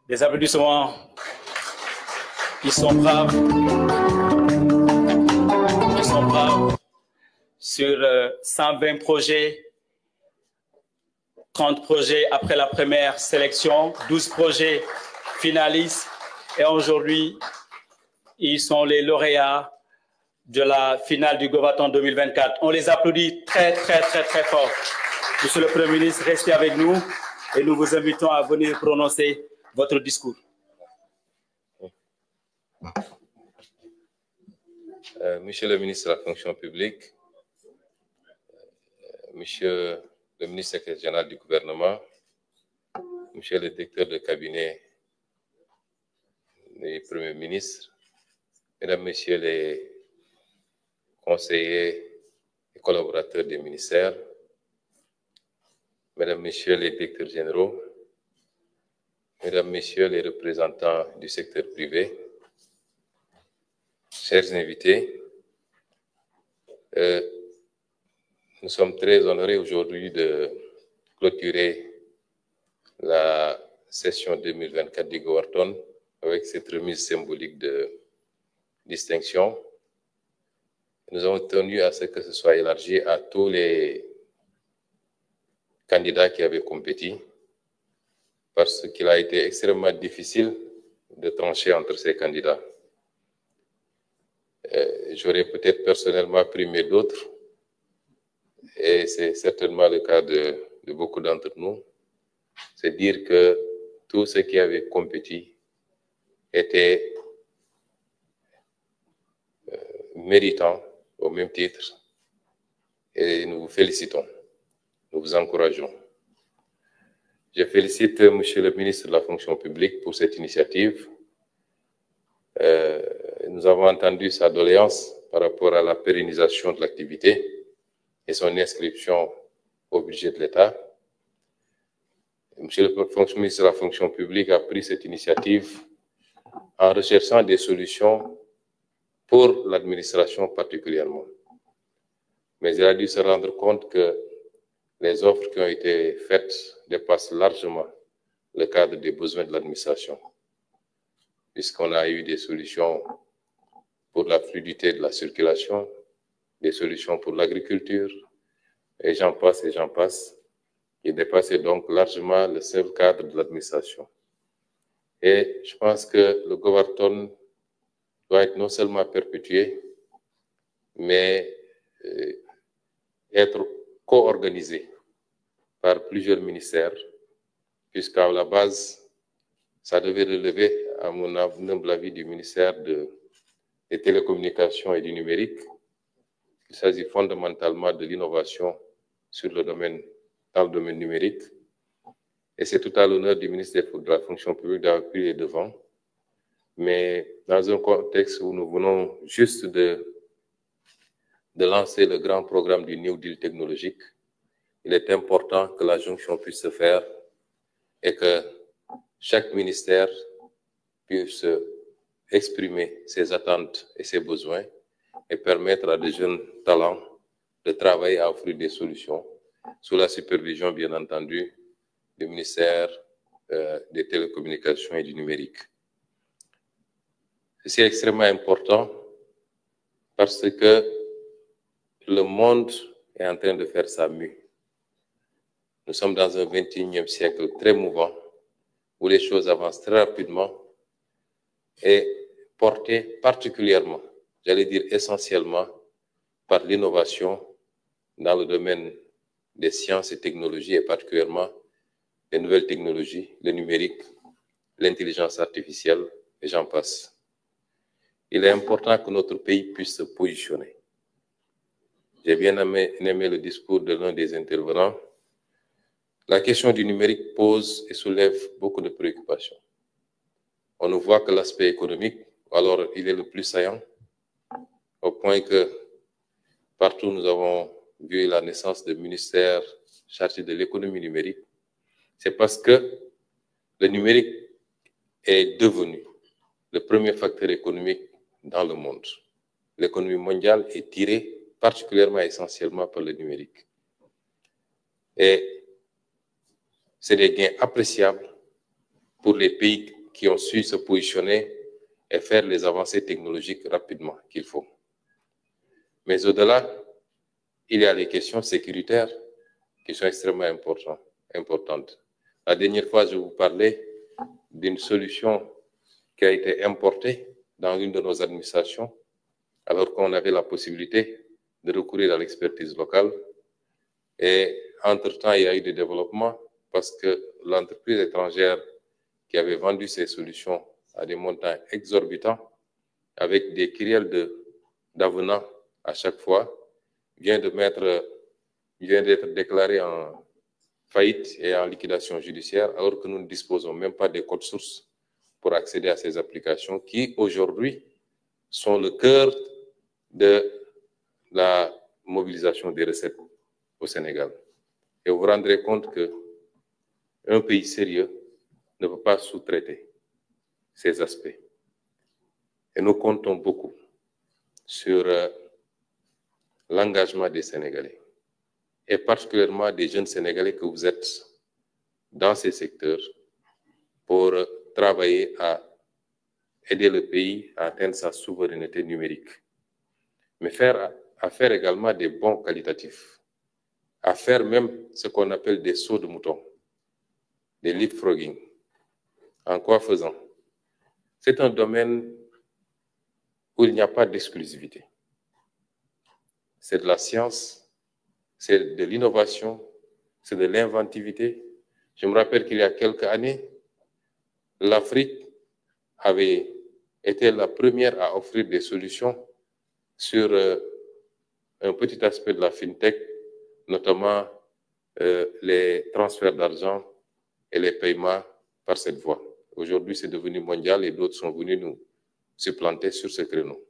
Des applaudissements. Ils sont braves. Ils sont braves. Sur 120 projets, 30 projets après la première sélection, 12 projets finalistes. Et aujourd'hui, ils sont les lauréats de la finale du Govaton 2024. On les applaudit très, très, très, très fort. Monsieur le Premier ministre, restez avec nous et nous vous invitons à venir prononcer votre discours. Monsieur le ministre de la fonction publique, monsieur le ministre secrétaire général du gouvernement, monsieur le directeur de cabinet du Premier ministre, mesdames, messieurs les conseillers et collaborateurs des ministères, mesdames, messieurs les directeurs généraux, mesdames, messieurs les représentants du secteur privé, chers invités, nous sommes très honorés aujourd'hui de clôturer la session 2024 du Govaton avec cette remise symbolique de distinction. Nous avons tenu à ce que ce soit élargi à tous les candidats qui avaient compéti, parce qu'il a été extrêmement difficile de trancher entre ces candidats. J'aurais peut-être personnellement primé d'autres, et c'est certainement le cas de beaucoup d'entre nous. C'est dire que tous ceux qui avaient compéti étaient méritants au même titre, et nous vous félicitons, nous vous encourageons. Je félicite Monsieur le ministre de la fonction publique pour cette initiative. Nous avons entendu sa doléance par rapport à la pérennisation de l'activité et son inscription au budget de l'État. Monsieur le ministre de la fonction publique a pris cette initiative en recherchant des solutions pour l'administration particulièrement. Mais il a dû se rendre compte que les offres qui ont été faites dépassent largement le cadre des besoins de l'administration, puisqu'on a eu des solutions pour la fluidité de la circulation, des solutions pour l'agriculture, et j'en passe et j'en passe, qui dépassaient donc largement le seul cadre de l'administration. Et je pense que le Govaton doit être non seulement perpétué, mais être co-organisé par plusieurs ministères, puisqu'à la base, ça devait relever, à mon humble avis, du ministère des télécommunications et du numérique. Il s'agit fondamentalement de l'innovation dans le domaine numérique. Et c'est tout à l'honneur du ministre de la fonction publique d'avoir pris les devants. Mais dans un contexte où nous venons juste de lancer le grand programme du New Deal technologique, il est important que la jonction puisse se faire et que chaque ministère puisse exprimer ses attentes et ses besoins et permettre à des jeunes talents de travailler à offrir des solutions sous la supervision, bien entendu, du ministère des télécommunications et du numérique. C'est extrêmement important parce que le monde est en train de faire sa mue. Nous sommes dans un 21e siècle très mouvant où les choses avancent très rapidement et portées particulièrement, j'allais dire essentiellement, par l'innovation dans le domaine des sciences et technologies et particulièrement les nouvelles technologies, le numérique, l'intelligence artificielle et j'en passe. il est important que notre pays puisse se positionner. J'ai bien aimé le discours de l'un des intervenants. La question du numérique pose et soulève beaucoup de préoccupations. On ne voit que l'aspect économique, alors il est le plus saillant, au point que partout nous avons vu la naissance de ministères chargés de l'économie numérique. C'est parce que le numérique est devenu le premier facteur économique dans le monde. L'économie mondiale est tirée particulièrement essentiellement par le numérique. Et c'est des gains appréciables pour les pays qui ont su se positionner et faire les avancées technologiques rapidement qu'il faut. Mais au-delà, il y a les questions sécuritaires qui sont extrêmement importantes. La dernière fois, je vous parlais d'une solution qui a été importée dans une de nos administrations, alors qu'on avait la possibilité de recourir à l'expertise locale. Et entre-temps, il y a eu des développements parce que l'entreprise étrangère qui avait vendu ces solutions à des montants exorbitants, avec des kyrielles d'avenants à chaque fois, vient d'être déclaré en faillite et en liquidation judiciaire, alors que nous ne disposons même pas des codes sources pour accéder à ces applications qui, aujourd'hui, sont le cœur de la mobilisation des recettes au Sénégal. Et vous vous rendrez compte qu'un pays sérieux ne peut pas sous-traiter ces aspects. Et nous comptons beaucoup sur l'engagement des Sénégalais, et particulièrement des jeunes Sénégalais que vous êtes dans ces secteurs pour travailler à aider le pays à atteindre sa souveraineté numérique. Mais à faire également des bons qualitatifs, à faire même ce qu'on appelle des sauts de mouton, des leapfrogging. En quoi faisant? C'est un domaine où il n'y a pas d'exclusivité. C'est de la science, c'est de l'innovation, c'est de l'inventivité. Je me rappelle qu'il y a quelques années, l'Afrique avait été la première à offrir des solutions sur un petit aspect de la FinTech, notamment les transferts d'argent et les paiements par cette voie. Aujourd'hui, c'est devenu mondial et d'autres sont venus nous supplanter sur ce créneau.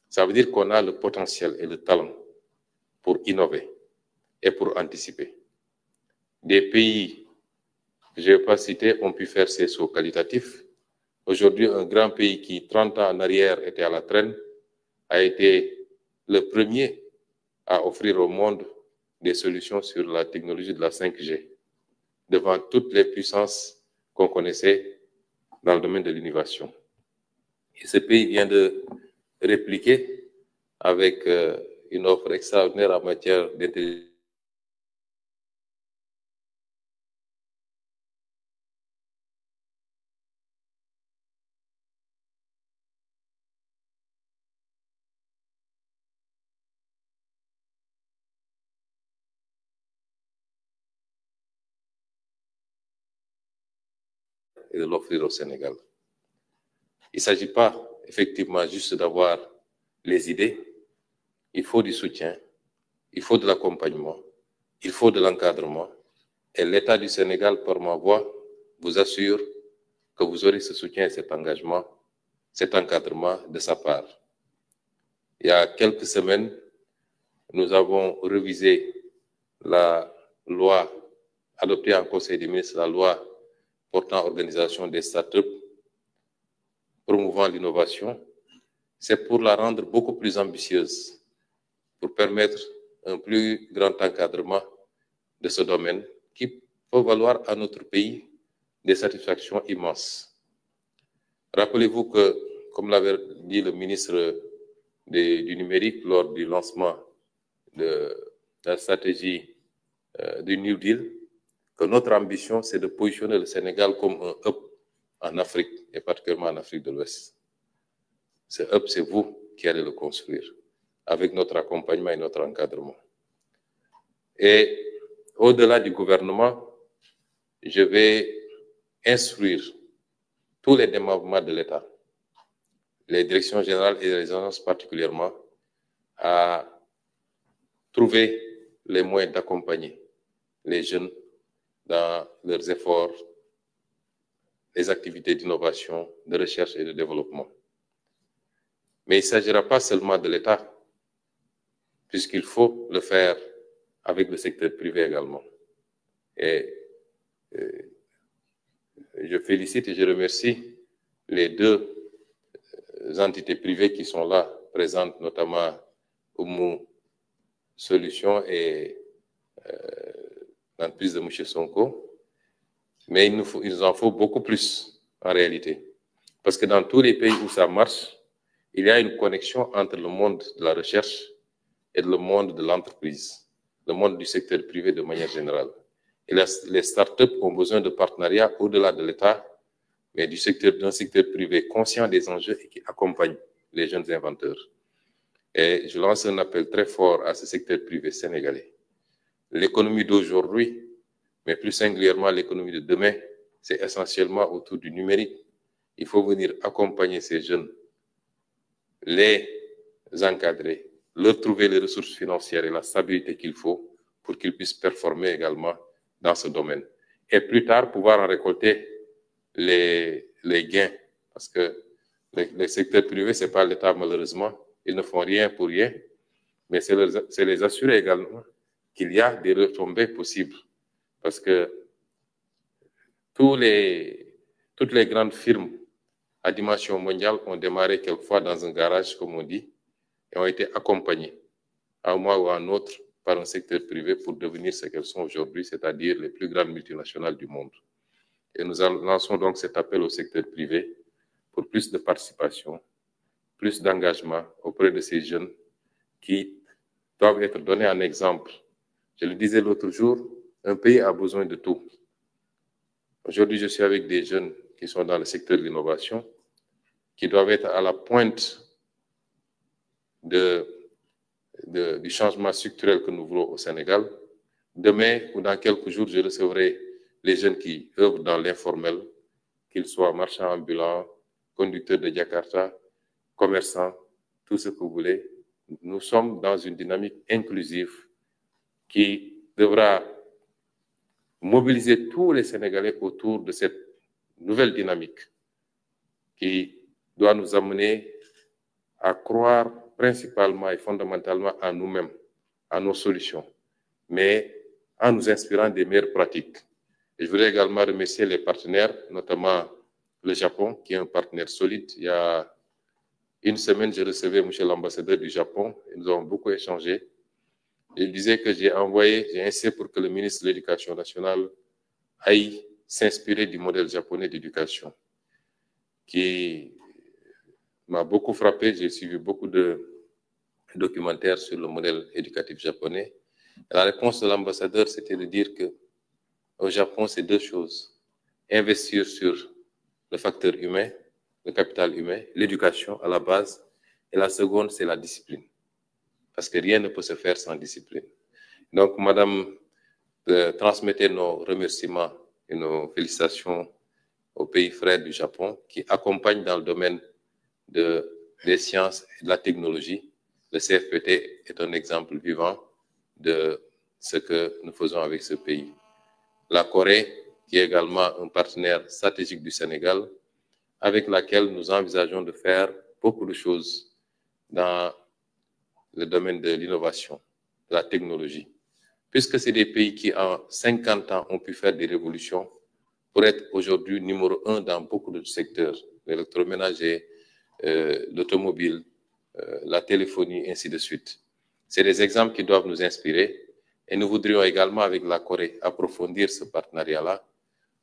Ça veut dire qu'on a le potentiel et le talent pour innover et pour anticiper. Des pays que je ne vais pas citer ont pu faire ces sauts qualitatifs. Aujourd'hui, un grand pays qui, 30 ans en arrière, était à la traîne, a été le premier à offrir au monde des solutions sur la technologie de la 5G, devant toutes les puissances qu'on connaissait dans le domaine de l'innovation. Et ce pays vient de répliquer avec une offre extraordinaire en matière d'intelligence et de l'offrir au Sénégal. Il ne s'agit pas effectivement juste d'avoir les idées, il faut du soutien, il faut de l'accompagnement, il faut de l'encadrement. Et l'État du Sénégal, par ma voix, vous assure que vous aurez ce soutien et cet engagement, cet encadrement de sa part. Il y a quelques semaines, nous avons révisé la loi adoptée en Conseil des ministres, la loi portant organisation des startups, promouvant l'innovation. C'est pour la rendre beaucoup plus ambitieuse, pour permettre un plus grand encadrement de ce domaine qui peut valoir à notre pays des satisfactions immenses. Rappelez-vous que, comme l'avait dit le ministre du numérique lors du lancement de la stratégie du New Deal, que notre ambition, c'est de positionner le Sénégal comme un hub en Afrique, et particulièrement en Afrique de l'Ouest. Ce hub, c'est vous qui allez le construire, avec notre accompagnement et notre encadrement. Et au-delà du gouvernement, je vais instruire tous les démembrements de l'État, les directions générales et les agences particulièrement, à trouver les moyens d'accompagner les jeunes dans leurs efforts, les activités d'innovation, de recherche et de développement. Mais il ne s'agira pas seulement de l'État, puisqu'il faut le faire avec le secteur privé également. Et je félicite et je remercie les deux entités privées qui sont là, présentes, notamment Oumou Solutions et l'entreprise de M. Sonko. Mais il nous en faut beaucoup plus en réalité. Parce que dans tous les pays où ça marche, il y a une connexion entre le monde de la recherche et le monde de l'entreprise, le monde du secteur privé de manière générale. Et les startups ont besoin de partenariats au-delà de l'État, mais d'un secteur privé conscient des enjeux et qui accompagne les jeunes inventeurs. Et je lance un appel très fort à ce secteur privé sénégalais. L'économie d'aujourd'hui, mais plus singulièrement l'économie de demain, c'est essentiellement autour du numérique. Il faut venir accompagner ces jeunes, les encadrer, leur trouver les ressources financières et la stabilité qu'il faut pour qu'ils puissent performer également dans ce domaine. Et plus tard, pouvoir en récolter les gains. Parce que le secteur privé, ce n'est pas l'État malheureusement. Ils ne font rien pour rien. Mais c'est les assurer également qu'il y a des retombées possibles. Parce que toutes les grandes firmes à dimension mondiale ont démarré quelquefois dans un garage, comme on dit, et ont été accompagnées, à un moment ou à un autre, par un secteur privé pour devenir ce qu'elles sont aujourd'hui, c'est-à-dire les plus grandes multinationales du monde. Et nous lançons donc cet appel au secteur privé pour plus de participation, plus d'engagement auprès de ces jeunes qui doivent être donnés en exemple. Je le disais l'autre jour, un pays a besoin de tout. Aujourd'hui, je suis avec des jeunes qui sont dans le secteur de l'innovation, qui doivent être à la pointe du changement structurel que nous voulons au Sénégal. Demain ou dans quelques jours, je recevrai les jeunes qui œuvrent dans l'informel, qu'ils soient marchands ambulants, conducteurs de Jakarta, commerçants, tout ce que vous voulez. Nous sommes dans une dynamique inclusive qui devra mobiliser tous les Sénégalais autour de cette nouvelle dynamique qui doit nous amener à croire principalement et fondamentalement en nous-mêmes, à nos solutions, mais en nous inspirant des meilleures pratiques. Et je voudrais également remercier les partenaires, notamment le Japon, qui est un partenaire solide. Il y a une semaine, j'ai reçu M. l'ambassadeur du Japon et nous avons beaucoup échangé. Il disait que j'ai insisté pour que le ministre de l'Éducation nationale aille s'inspirer du modèle japonais d'éducation, qui m'a beaucoup frappé. J'ai suivi beaucoup de documentaires sur le modèle éducatif japonais. La réponse de l'ambassadeur, c'était de dire que au Japon, c'est deux choses. Investir sur le facteur humain, le capital humain, l'éducation à la base. Et la seconde, c'est la discipline. Parce que rien ne peut se faire sans discipline. Donc, madame, transmettez nos remerciements et nos félicitations au pays frère du Japon qui accompagne dans le domaine des sciences et de la technologie. Le CFPT est un exemple vivant de ce que nous faisons avec ce pays. La Corée, qui est également un partenaire stratégique du Sénégal, avec laquelle nous envisageons de faire beaucoup de choses dans le domaine de l'innovation, de la technologie. Puisque c'est des pays qui, en 50 ans, ont pu faire des révolutions pour être aujourd'hui numéro 1 dans beaucoup de secteurs, l'électroménager, l'automobile, la téléphonie, ainsi de suite. C'est des exemples qui doivent nous inspirer et nous voudrions également, avec la Corée, approfondir ce partenariat-là,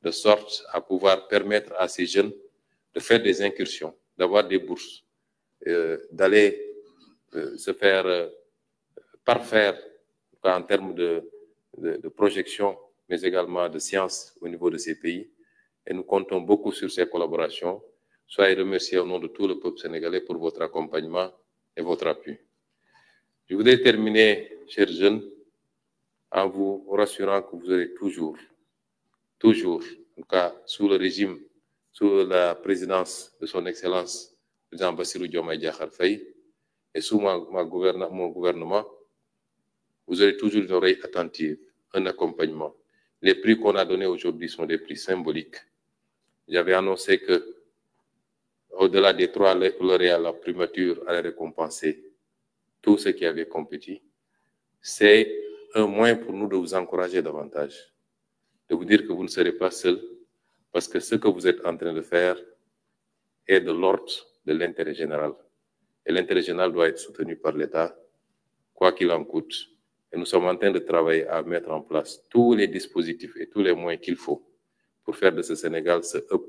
de sorte à pouvoir permettre à ces jeunes de faire des incursions, d'avoir des bourses, d'aller se faire parfaire en termes de projection, mais également de science au niveau de ces pays. Et nous comptons beaucoup sur ces collaborations. Soyez remerciés au nom de tout le peuple sénégalais pour votre accompagnement et votre appui. Je voudrais terminer, chers jeunes, en vous rassurant que vous aurez toujours, en tout cas sous le régime, sous la présidence de son Excellence président Bassirou Diomaye Diakhar Faye, et sous mon gouvernement, vous aurez toujours une oreille attentive, un accompagnement. Les prix qu'on a donnés aujourd'hui sont des prix symboliques. J'avais annoncé que, au-delà des 3 lauréats, la primature allait récompenser tous ceux qui avaient compétit. C'est un moyen pour nous de vous encourager davantage, de vous dire que vous ne serez pas seul, parce que ce que vous êtes en train de faire est de l'ordre de l'intérêt général. Et l'intérêt général doit être soutenu par l'État, quoi qu'il en coûte. Et nous sommes en train de travailler à mettre en place tous les dispositifs et tous les moyens qu'il faut pour faire de ce Sénégal ce hub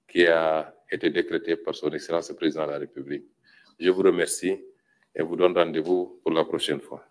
qui a été décrété par son Excellence le Président de la République. Je vous remercie et vous donne rendez-vous pour la prochaine fois.